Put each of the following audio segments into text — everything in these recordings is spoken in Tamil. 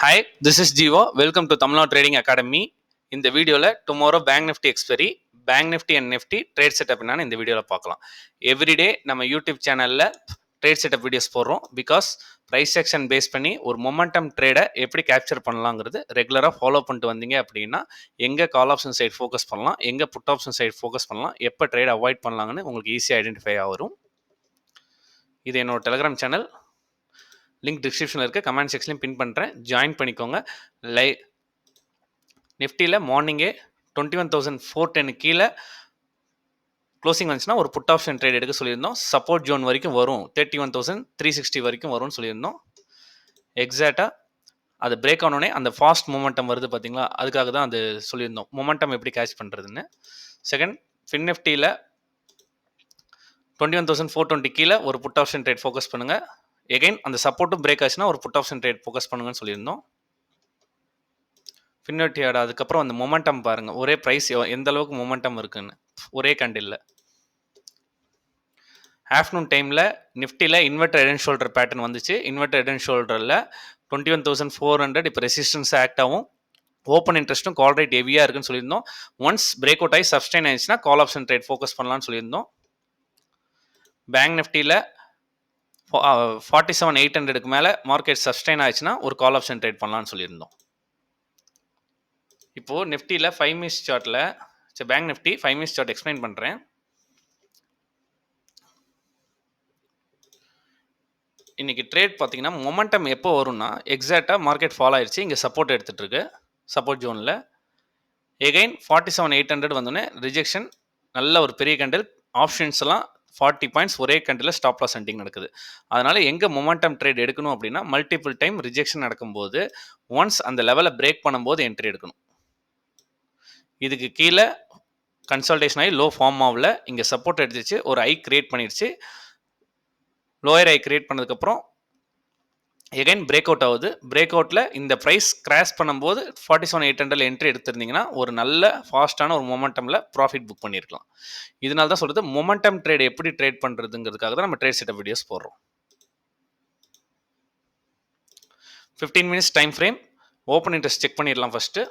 Hi, this is Jivo. Welcome to Tamil Nadu Trading Academy. இந்த வீடியோவில் tomorrow bank Nifty expiry bank Nifty and Nifty trade setup என்னன்னு இந்த வீடியோவில் பார்க்கலாம். எவ்ரிடே நம்ம யூடியூப் சேனலில் ட்ரேட் செட்டப் வீடியோஸ் போடுறோம். பிகாஸ் ப்ரைஸ் செக்ஷன் பேஸ் பண்ணி ஒரு மொமெண்டம் ட்ரேடை எப்படி கேப்சர் பண்ணலாங்கிறது ரெகுலராக ஃபாலோ பண்ணிட்டு வந்தீங்க அப்படின்னா எங்கே கால் ஆப்ஷன் சைடு ஃபோக்கஸ் பண்ணலாம், எங்கே புட் ஆப்ஷன் சைடு ஃபோக்கஸ் பண்ணலாம், எப்போ ட்ரேட் அவாய்ட் பண்ணலாங்கன்னு உங்களுக்கு ஈஸியாக ஐடென்டிஃபை ஆகும். இது என்னோட டெலிகிராம் சேனல், லிங்க் டிஸ்கிரிப்ஷனில் இருக்குது, கமெண்ட் செக்ஷன்லையும் பின் பண்ணுறேன், ஜாயின் பண்ணிக்கோங்க. நிஃப்டியில் மார்னிங்கே 21,410 கீழே க்ளோசிங் வந்துச்சுன்னா ஒரு புட் ஆப்ஷன் ட்ரேட் எடுக்க சொல்லியிருந்தோம். சப்போர்ட் ஜோன் வரைக்கும் வரும், 31,360 வரைக்கும் வரும்னு சொல்லியிருந்தோம். எக்ஸாக்டாக அது பிரேக் ஆனோடனே அந்த ஃபாஸ்ட் மூமெண்டம் வருது பார்த்தீங்களா, அதுக்காக தான் அது சொல்லியிருந்தோம், மொமெண்டம் எப்படி கேட்ச் பண்ணுறதுன்னு. செகண்ட், ஃபின் நிஃப்டியில் 21,420 கீழே ஒரு புட் ஆப்ஷன் ட்ரேட் ஃபோக்கஸ் பண்ணுங்கள். எகைன் அந்த சப்போர்ட்டும் பிரேக் ஆச்சுன்னா ஒரு புட் ஆப்ஷன் ட்ரேட் ஃபோக்கஸ் பண்ணுங்கன்னு சொல்லியிருந்தோம். ஃபின்னோட்டியோட அதுக்கப்புறம் அந்த மொமெண்டம் பாருங்கள், ஒரே ப்ரைஸ் எந்த அளவுக்கு மொமெண்டம் இருக்குன்னு ஒரே கண்டில். ஆஃப்டர்நூன் டைமில் நிஃப்டியில் inverter head and shoulder pattern வந்துச்சு. இன்வெர்டர் ஹெட் அண்ட் ஷோல்டரில் 21,400 இப்போ ரெசிஸ்டன்ஸ் ஆக்ட் ஆகும். ஓப்பன் இன்ட்ரெஸ்ட்டும் கால் ரேட் ஹெவியாக இருக்குன்னு சொல்லியிருந்தோம். ஒன்ஸ் பிரேக் அவுட் ஆகி சப்ஸ்டைன் ஆயிடுச்சுன்னா கால் ஆப்ஷன் ட்ரேட் ஃபோக்கஸ் பண்ணலாம்னு சொல்லியிருந்தோம். பேங்க் நிஃப்டியில் 47,800க்கு மேலே மார்க்கெட் சப்ஸ்டைன் ஆயிடுச்சுன்னா ஒரு கால் ஆப்ஷன் ட்ரேட் பண்ணலாம்னு சொல்லியிருந்தோம். இப்போது நிஃப்டியில் 5 மினிட்ஸ் சார்ட்டில் bank Nifty 5 minutes chart explain பண்ணுறேன். இன்றைக்கி ட்ரேட் பார்த்தீங்கன்னா மொமெண்டம் எப்போ வரும்னா எக்ஸாக்டாக மார்க்கெட் ஃபால் ஆயிடுச்சு, இங்கே சப்போர்ட் எடுத்துகிட்டு இருக்கு, சப்போர்ட் ஜோனில். எகைன் 47,800 வந்தோடனே ரிஜெக்ஷன், நல்ல ஒரு பெரிய கண்டில், ஆப்ஷன்ஸ் எல்லாம் 40 பாயிண்ட்ஸ் ஒரே கண்டில் ஸ்டாப் லாஸ் சென்டிங் நடக்குது. அதனால் எங்கே மொமெண்டம் ட்ரேட் எடுக்கணும் அப்படின்னா மல்டிபிள் டைம் ரிஜெக்ஷன் நடக்கும்போது ஒன்ஸ் அந்த லெவலை பிரேக் பண்ணும்போது என்ட்ரி எடுக்கணும். இதுக்கு கீழே கன்சல்டேஷன் ஆகி லோ ஃபார்ம் ஆகல, இங்கே சப்போர்ட் எடுத்துச்சு, ஒரு ஐ கிரியேட் பண்ணிடுச்சு. லோயர் ஐ கிரியேட் பண்ணதுக்கப்புறம் எகைன் பிரேக் அவுட் ஆகுது. பிரேக் அவுட்டில் இந்த ப்ரைஸ் கிராஷ் பண்ணும்போது 47,800 என்ட்ரி எடுத்திருந்தீங்கன்னா ஒரு நல்ல ஃபாஸ்ட்டான ஒரு மொமெண்டமில் ப்ராஃபிட் புக் பண்ணியிருக்கலாம். இதனால தான் சொல்கிறது மொமெண்டம் ட்ரேட் எப்படி ட்ரேட் பண்ணுறதுங்கிறதுக்காக தான் நம்ம ட்ரேட் செட்டப் வீடியோஸ் போடுறோம். 15 minutes time frame. Open interest check பண்ணிடலாம். ஃபஸ்ட்டு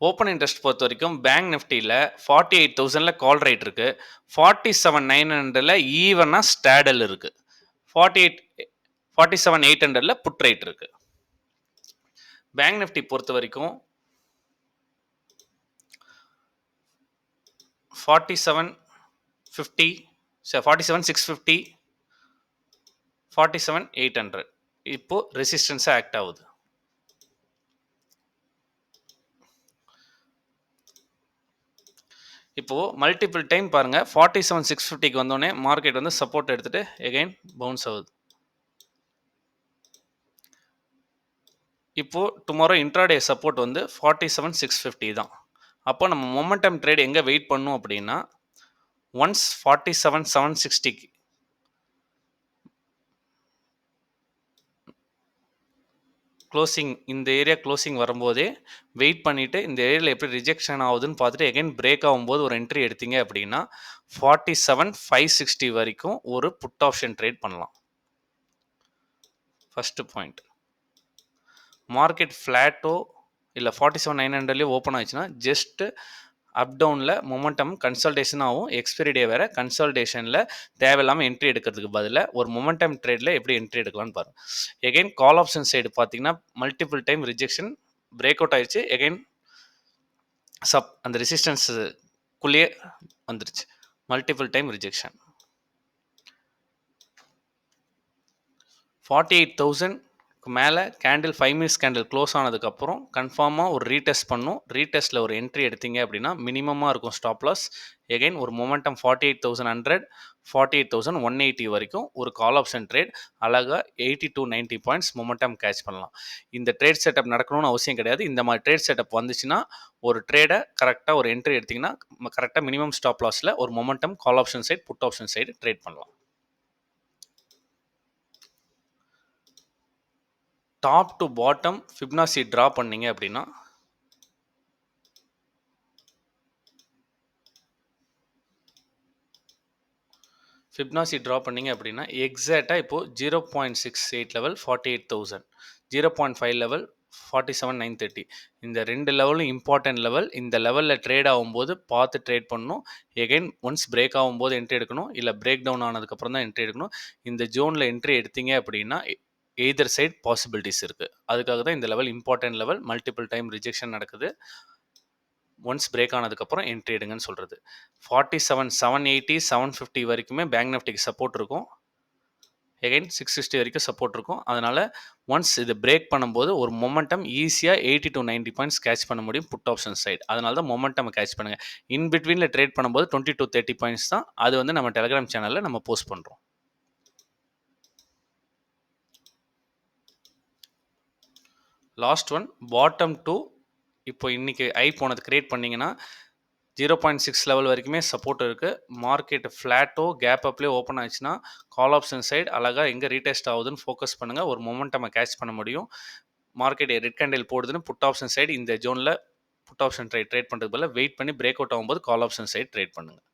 ஓப்பன் இன்ட்ரெஸ்ட் பொறுத்த வரைக்கும் பேங்க் நிஃப்டியில் 48,000 கால் ரேட் இருக்குது, 47,900 ஈவனாக ஸ்டாடல் இருக்குது, 47,800 புட் ரேட் இருக்குது. பேங்க் நிஃப்டி பொறுத்த வரைக்கும் 47,650, 47,800 இப்போ ரெசிஸ்டன்ஸாக ஆக்ட் ஆகுது. இப்போது மல்டிபிள் டைம் பாருங்கள், 47,650க்கு வந்தோடனே மார்க்கெட் வந்து சப்போர்ட் எடுத்துகிட்டு எகைன் பவுன்ஸ் ஆகுது. இப்போது டுமாரோ இன்ட்ராடே சப்போர்ட் வந்து 47,650 தான். அப்போ நம்ம மொமெண்டம் ட்ரேட் எங்கே வெயிட் பண்ணணும் அப்படின்னா ஒன்ஸ் 47,760 க்ளோசிங், இந்த ஏரியா க்ளோசிங் வரும்போதே வெயிட் பண்ணிவிட்டு இந்த ஏரியாவில் எப்படி ரிஜெக்ஷன் ஆகுதுன்னு பார்த்துட்டு எகைன் பிரேக் ஆகும்போது ஒரு என்ட்ரி எடுத்தீங்க அப்படின்னா 47,560 வரைக்கும் ஒரு புட் ஆப்ஷன் ட்ரேட் பண்ணலாம். ஃபஸ்ட்டு பாயிண்ட், மார்க்கெட் ஃப்ளாட்டோ இல்லை 47,900 ஓப்பன் ஆச்சுன்னா ஜஸ்ட்டு அப் டவுனில் மொமெண்டம் கன்சல்டேஷன் ஆகும். எக்ஸ்பைரி டே வேறு, கன்சல்டேஷனில் தேவையில்லாமல் என்ட்ரி எடுக்கிறதுக்கு பதிலாக ஒரு மொமெண்டம் ட்ரேடில் எப்படி என்ட்ரி எடுக்கலாம்னு பாருங்கள். எகைன் கால் ஆப்ஷன் சைடு பார்த்தீங்கன்னா multiple time rejection, break out ஆயிடுச்சு, எகைன் அந்த ரெசிஸ்டன்ஸுக்குள்ளேயே வந்துருச்சு, மல்டிபிள் டைம் ரிஜெக்ஷன். 48,000 மேலே கேண்டில் 5 மினிட்ஸ் கேண்டில் க்ளோஸ் ஆனதுக்கப்புறம் கன்ஃபார்மாக ஒரு ரீடெஸ்ட் பண்ணும். ரீடெஸ்ட்டில் ஒரு என்ட்ரி எடுத்தீங்க அப்படின்னா மினிமமாக இருக்கும் ஸ்டாப் லாஸ். எகைன் ஒரு மொமெண்டம் 48,100, 48,180 வரைக்கும் ஒரு கால் ஆப்ஷன் ட்ரேட் அழகாக 80 to 90 பாயிண்ட்ஸ் மொமெண்டம் கேட்ச் பண்ணலாம். இந்த ட்ரேட் செட்டப் நடக்கணும்னு அவசியம் கிடையாது. இந்த மாதிரி ட்ரேட் செட்டப் வந்துச்சுன்னா ஒரு ட்ரேடை கரெக்டாக ஒரு என்ட்ரி எடுத்திங்கன்னா கரெக்டாக மினிமம் ஸ்டாப் லாஸில் ஒரு momentum call option side put option side trade பண்ணலாம். Top to bottom Fibonacci draw பண்ணீங்க அப்படின்னா ஃபிப்னாசி ட்ரா பண்ணீங்க அப்படின்னா எக்ஸாக்டாக இப்போது 0.68 லெவல் 48,000, 0.5 லெவல் 47,930. இந்த 2 லெவலும் இம்பார்ட்டன்ட் லெவல். இந்த லெவலில் ட்ரேட் ஆகும்போது பார்த்து ட்ரேட் பண்ணணும். எகைன் ஒன்ஸ் பிரேக் ஆகும்போது என்ட்ரி எடுக்கணும், இல்லை பிரேக் டவுன் ஆனதுக்கப்புறம் தான் என்ட்ரி எடுக்கணும். இந்த ஜோனில் என்ட்ரி எடுத்தீங்க அப்படின்னா எய்தர் சைட் பாசிபிலிட்டிஸ் இருக்குது. அதுக்காக தான் இந்த level important level. Multiple time rejection நடக்குது. ஒன்ஸ் பிரேக் ஆனதுக்கப்புறம் என்ட்ரி எடுங்கன்னு சொல்கிறது. 47, 780, 750 வரைக்குமே பேங்க் நிஃப்டிக்கு சப்போர்ட் இருக்கும். எகைன் 660 வரைக்கும் சப்போர்ட் இருக்கும். அதனால் ஒன்ஸ் இது பிரேக் பண்ணும்போது ஒரு மொமெண்டம் ஈஸியாக 80 to 90 பாயிண்ட்ஸ் கேட்ச் பண்ண முடியும் புட் ஆப்ஷன் சைடு. அதனால தான் மொமெண்டம் கேட்ச் பண்ணுங்கள். இன் பிட்வீனில் ட்ரேட் பண்ணும்போது 20 to 30 பாயிண்ட்ஸ் தான். அது வந்து நம்ம டெலிகிராம் சேனலில் நம்ம போஸ்ட் பண்ணுறோம். Last one bottom two. இப்போ இன்றைக்கி ஐ போனது கிரியேட் பண்ணிங்கன்னா 0.6 லெவல் வரைக்குமே சப்போர்ட் இருக்குது. மார்க்கெட் ஃப்ளாட்டோ கேப் அப்லேயே ஓப்பன் ஆச்சுன்னா கால் ஆப்ஷன் சைடு அழகாக எங்கே ரீடெஸ்ட் ஆகுதுன்னு ஃபோக்கஸ் பண்ணுங்கள். ஒரு மொமெண்டம் கேட்ச் பண்ண முடியும். மார்க்கெட் ரெட் கேண்டில் போடுதுன்னு புட் ஆப்ஷன் சைடு இந்த ஜோனில் புட் ஆப்ஷன் ட்ரேட் பண்ணுறது பதில் வெயிட் பண்ணி பிரேக் அவுட் ஆகும்போது கால் ஆப்ஷன் சைடு ட்ரேட் பண்ணுங்கள்.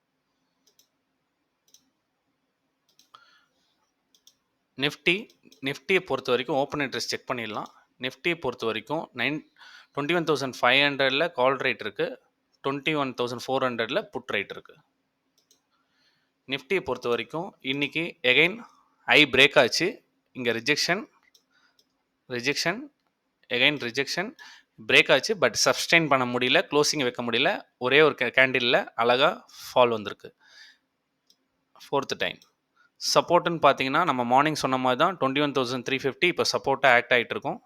நிஃப்டியை பொறுத்த வரைக்கும் ஓப்பன் இன்ட்ரெஸ்ட் செக் பண்ணிடலாம். நிஃப்டியை பொறுத்த வரைக்கும் 21,500 கால் ரேட் இருக்குது, 21,400 புட் ரேட் இருக்குது. நிஃப்டியை பொறுத்த வரைக்கும் இன்றைக்கி எகைன் ஐ பிரேக் ஆச்சு. இங்கே ரிஜெக்ஷன் எகைன் ரிஜெக்ஷன் பிரேக் ஆச்சு. பட் சப்ஸ்டெயின் பண்ண முடியல, க்ளோசிங் வைக்க முடியல. ஒரே ஒரு கேண்டிலில் அழகாக ஃபால் வந்திருக்கு. ஃபோர்த்து டைம் சப்போர்ட்டுன்னு பார்த்தீங்கன்னா நம்ம மார்னிங் சொன்ன மாதிரி தான் 21,350 இப்போ சப்போர்ட்டாக ஆக்ட் ஆகிட்டு இருக்கும்.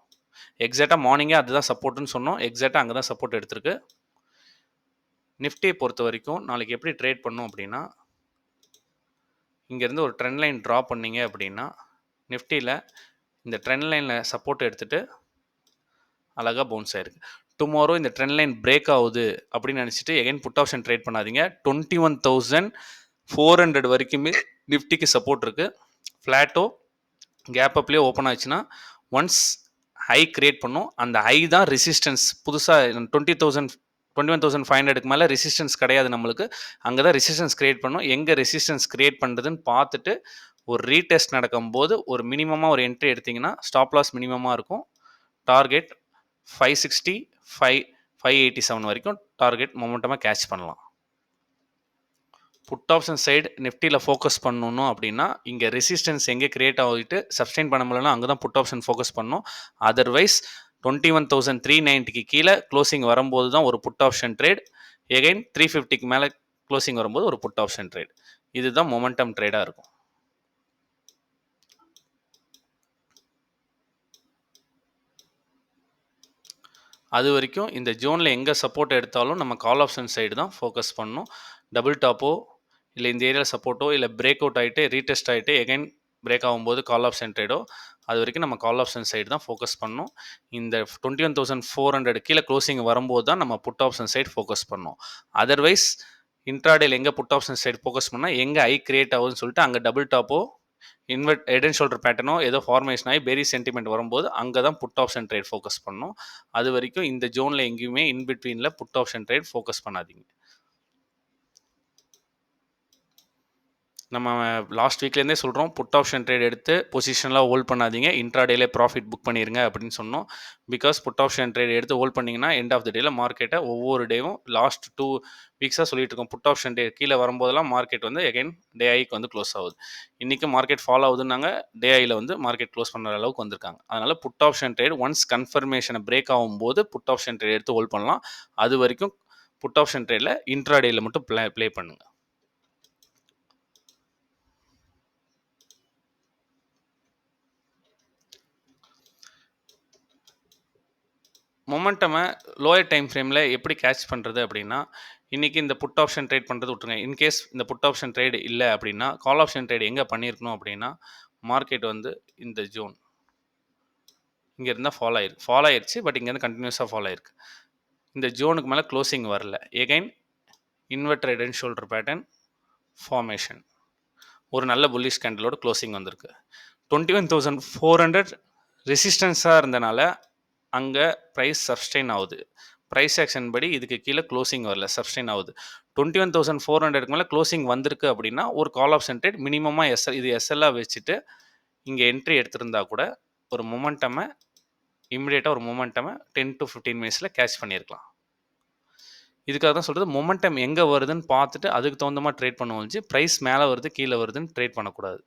எக்ஸாக்டாக மார்னிங்கே அதுதான் சப்போர்ட்டுன்னு சொன்னோம். எக்ஸாக்டாக அங்கே தான் சப்போர்ட் எடுத்திருக்கு. நிஃப்டியை பொறுத்த வரைக்கும் நாளைக்கு எப்படி ட்ரேட் பண்ணும் அப்படின்னா, இங்கேருந்து ஒரு ட்ரெண்ட் லைன் ட்ரா பண்ணிங்க அப்படின்னா நிஃப்டியில் இந்த ட்ரெண்ட் லைனில் சப்போர்ட் எடுத்துகிட்டு அழகாக பவுன்ஸ் ஆகிருக்கு. டுமாரோ இந்த ட்ரெண்ட் லைன் பிரேக் ஆகுது அப்படின்னு நினச்சிட்டு எகைன் புட் ஆப்ஷன் ட்ரேட் பண்ணாதீங்க. 21,400 வரைக்குமே நிஃப்டிக்கு சப்போர்ட் இருக்குது. ஃப்ளாட்டோ கேப் அப்லேயே ஓப்பன் ஆச்சுன்னா ஒன்ஸ் ஹை கிரியேட் பண்ணும். அந்த ஹை தான் ரெசிஸ்டன்ஸ். புதுசாக 21,500க்கு மேலே ரெசிஸ்டன்ஸ் கிடையாது நம்மளுக்கு. அங்கே தான் ரெசிஸ்டன்ஸ் கிரியேட் பண்ணும். எங்கே ரெசிஸ்டன்ஸ் கிரியேட் பண்ணுறதுன்னு பார்த்துட்டு ஒரு ரீடெஸ்ட் நடக்கும்போது ஒரு மினிமமாக ஒரு என்ட்ரி எடுத்திங்கன்னா ஸ்டாப் லாஸ் மினிமமாக இருக்கும். டார்கெட் 560, 587 வரைக்கும் டார்கெட் மொமெண்டமாக கேட்ச் பண்ணலாம். புட் ஆப்ஷன் சைடு நிஃப்டியில் ஃபோக்கஸ் பண்ணணும் அப்படின்னா இங்கே ரெசிஸ்டன்ஸ் எங்கே கிரியேட் ஆகிட்டு சப்ஸ்டெயின் பண்ண முடியலன்னா அங்கே தான் புட் ஆப்ஷன் ஃபோக்கஸ் பண்ணணும். அதர்வைஸ் 21,390க்கு கீழே க்ளோசிங் வரும்போது தான் ஒரு புட் ஆப்ஷன் ட்ரேட். எகைன் 350க்கு மேலே க்ளோசிங் வரும்போது ஒரு புட் ஆப்ஷன் ட்ரேட். இதுதான் மொமெண்டம் ட்ரேடாக இருக்கும். அது வரைக்கும் இந்த ஜோனில் எங்கே சப்போர்ட் எடுத்தாலும் நம்ம கால் ஆப்ஷன் சைடு தான் ஃபோக்கஸ் பண்ணணும். டபுள் டாப்போ இல்லை இந்த ஏரியாவில் சப்போர்ட்டோ இல்லை பிரேக் அவுட் ஆகிட்டு ரீடெஸ்ட் ஆகிட்டு எகைன் பிரேக் ஆகும்போது கால் ஆப்ஷன் ட்ரேடோ, அது வரைக்கும் நம்ம கால் ஆப்ஷன் சைடு தான் ஃபோக்கஸ் பண்ணணும். இந்த 21,400 கீழே க்ளோசிங் வரும்போது தான் நம்ம புட் ஆப்ஷன் சைடு ஃபோக்கஸ் பண்ணணும். அதர்வைஸ் இன்ட்ராடேல எங்கே புட் ஆப்ஷன் சைடு ஃபோக்கஸ் பண்ணால் எங்கே ஐ கிரியேட் ஆகுதுன்னு சொல்லிட்டு அங்கே டபுள் டாப்போ ஹெட் அண்ட் ஷோல்டர் பேட்டர்னோ ஏதோ ஃபார்மேஷன் ஆகி பெரி சென்டிமெண்ட் வரும்போது அங்கே தான் புட் ஆப்ஷன் ட்ரேட் ஃபோக்கஸ் பண்ணணும். அது வரைக்கும் இந்த ஜோனில் எங்கேயுமே இன்பிட்வீனில் புட் ஆப்ஷன் ட்ரேட் ஃபோக்கஸ் பண்ணாதீங்க. நம்ம லாஸ்ட் வீக்லேருந்தே சொல்கிறோம், புட் ஆப்ஷன் ட்ரேட் எடுத்து பொசிஷன்லாம் ஹோல்ட் பண்ணாதீங்க, இன்ட்ராடேலே ப்ராஃபிட் புக் பண்ணிடுங்க அப்படின்னு சொன்னோம். பிகாஸ் புட் ஆப்ஷன் ட்ரேட் எடுத்து ஹோல்ட் பண்ணிங்கன்னா எண்ட் ஆஃப் த டேயில் மார்க்கெட்டை ஒவ்வொரு டேவும் லாஸ்ட் 2 வீக்ஸாக சொல்லிட்டு இருக்கோம். புட் ஆப்ஷன் டே கீழே வரும்போதெல்லாம் மார்க்கெட் வந்து எகைன் டே ஐக்கு வந்து க்ளோஸ் ஆகுது. இன்றைக்கி மார்க்கெட் ஃபாலோ ஆகுதுன்னாங்க, டே ஐயில் வந்து மார்க்கெட் க்ளோஸ் பண்ணுற அளவுக்கு வந்திருக்காங்க. அதனால் புட் ஆப்ஷன் ட்ரேட் ஒன்ஸ் கன்ஃபர்மேஷனை பிரேக் ஆகும்போது புட் ஆப்ஷன் ட்ரேட் எடுத்து ஹோல்ட் பண்ணலாம். அது வரைக்கும் புட் ஆப்ஷன் ட்ரேடில் இன்ட்ராடேயில் மட்டும் ப்ளே பண்ணுங்கள். மொமெண்டமை லோயர் டைம் ஃப்ரேமில் எப்படி கேட்ச் பண்ணுறது அப்படின்னா, இன்றைக்கி இந்த புட் ஆப்ஷன் ட்ரேட் பண்ணுறது விட்டுருங்க. இன்கேஸ் இந்த புட் ஆப்ஷன் ட்ரேட் இல்லை அப்படின்னா கால் ஆப்ஷன் ட்ரேட் எங்கே பண்ணியிருக்கணும் அப்படின்னா, மார்க்கெட் வந்து இந்த ஜோன் இங்கே இருந்தால் ஃபால் ஆயிடுச்சு. பட் இங்கேருந்து கண்டினியூஸாக ஃபால் ஆயிருக்கு. இந்த ஜோனுக்கு மேலே க்ளோசிங் வரல. Again inverter head and shoulder pattern formation ஒரு நல்ல புல்லிஷ் கேண்டலோட க்ளோசிங் வந்திருக்கு. 21,400 ரெசிஸ்டன்ஸாக இருந்தனால அங்கே ப்ரைஸ் சப்ஸ்டெயின் ஆகுது. ப்ரைஸ் ஆக்ஷன் படி இதுக்கு கீழே க்ளோசிங் வரல, சப்ஸ்டெயின் ஆகுது. 21,400க்கு மேலே க்ளோசிங் வந்திருக்கு அப்படின்னா ஒரு கால் ஆப்ஷன் ட்ரேட் மினிமமாக இது எஸ்எல்லாக வச்சுட்டு இங்கே என்ட்ரி எடுத்திருந்தா கூட ஒரு மொமெண்டமை இமிடியேட்டாக ஒரு மொமெண்டமை 10 to 15 மினிட்ஸில் கேட்ச் பண்ணியிருக்கலாம். இதுக்காக தான் சொல்கிறது, மொமெண்டம் எங்கே வருதுன்னு பார்த்துட்டு அதுக்கு தகுந்த மாதிரி ட்ரேட் பண்ண வந்துச்சு. ப்ரைஸ் மேலே வருது கீழே வருதுன்னு ட்ரேட் பண்ணக்கூடாது.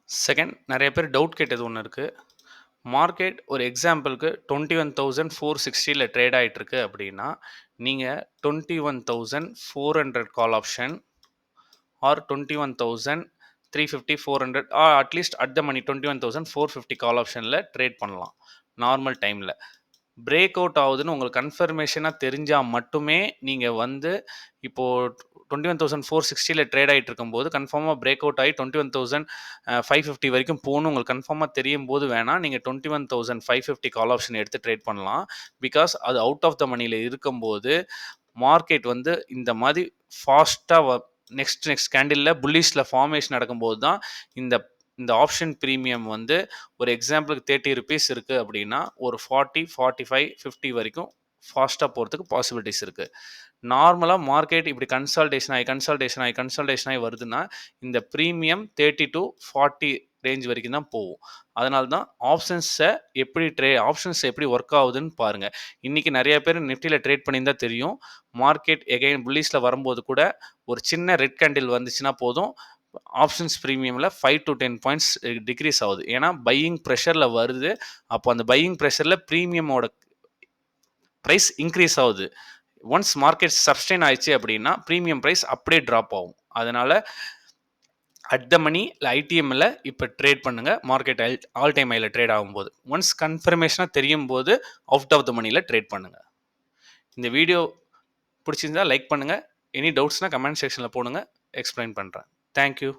செகண்ட், நிறைய பேர் டவுட் கேட்டது ஒன்று இருக்குது. மார்க்கெட் ஒரு எக்ஸாம்பிளுக்கு 21,460 ட்ரேட் ஆகிட்டுருக்கு அப்படின்னா நீங்கள் 21,400 call option or 21,350 400 or at least at the money 21,450 call ஆப்ஷனில் ட்ரேட் பண்ணலாம் நார்மல் டைமில். பிரேக் அவுட் ஆகுதுன்னு உங்களுக்கு கன்ஃபர்மேஷனாக தெரிஞ்சால் மட்டுமே நீங்கள் இப்போது 21,460 ட்ரேட் ஆகிட்டு இருக்கும்போது கன்ஃபார்மாக பிரேக் அவுட் ஆகி 21,550 வரைக்கும் போகணும் உங்களுக்கு கன்ஃபார்மாக தெரியும் போது வேணால் நீங்கள் 21,550 கால் ஆப்ஷன் எடுத்து ட்ரேட் பண்ணலாம். பிகாஸ் அது அவுட் ஆஃப் த மணியில் இருக்கும்போது மார்க்கெட் இந்த மாதிரி ஃபாஸ்ட்டாக நெக்ஸ்ட் கேண்டிலில் புல்லிஷில் ஃபார்மேஷன் நடக்கும்போது தான் இந்த ஆப்ஷன் ப்ரீமியம் ஒரு எக்ஸாம்பிளுக்கு 30 rupees இருக்குது அப்படின்னா ஒரு 40, 45, 50 வரைக்கும் ஃபாஸ்ட்டாக போகிறதுக்கு பாசிபிலிட்டிஸ் இருக்குது. நார்மலாக மார்க்கெட் இப்படி கன்சல்டேஷன் ஆகி வருதுன்னா இந்த ப்ரீமியம் 30 to 40 ரேஞ்ச் வரைக்கும் தான் போகும். அதனால தான் ஆப்ஷன்ஸ் எப்படி ஒர்க் ஆகுதுன்னு பாருங்கள். இன்றைக்கி நிறைய பேர் நிஃப்டியில் ட்ரேட் பண்ணியிருந்தால் தெரியும், மார்க்கெட் எகைன் புல்லிஷில் வரும்போது கூட ஒரு சின்ன ரெட் கேண்டில் வந்துச்சுன்னா போதும், ஆப்ஷன்ஸ் ப்ரீமியமில் 5 to 10 பாயிண்ட்ஸ் டிக்ரீஸ் ஆகுது. ஏன்னா பையிங் ப்ரெஷரில் வருது. அப்போ அந்த பையிங் ப்ரெஷரில் ப்ரீமியமோட ப்ரைஸ் இன்க்ரீஸ் ஆகுது. ஒன்ஸ் மார்க்கெட் சப்ஸ்டெயின் ஆயிடுச்சு அப்படின்னா ப்ரீமியம் ப்ரைஸ் அப்படியே ட்ராப் ஆகும். அதனால் அட் த மணி இல்லை ஐடிஎம்மில் இப்போ ட்ரேட் பண்ணுங்கள். மார்க்கெட் ஆல் டைம் ஹையில் ட்ரேட் ஆகும்போது ஒன்ஸ் கன்ஃபர்மேஷனாக தெரியும் போது அவுட் ஆஃப் த மணியில் ட்ரேட் பண்ணுங்கள். இந்த வீடியோ பிடிச்சிருந்தால் லைக் பண்ணுங்கள். எனி டவுட்ஸ்னால் கமெண்ட் செக்ஷனில் போடுங்க, எக்ஸ்பிளைன் பண்ணுறேன். தேங்க்யூ.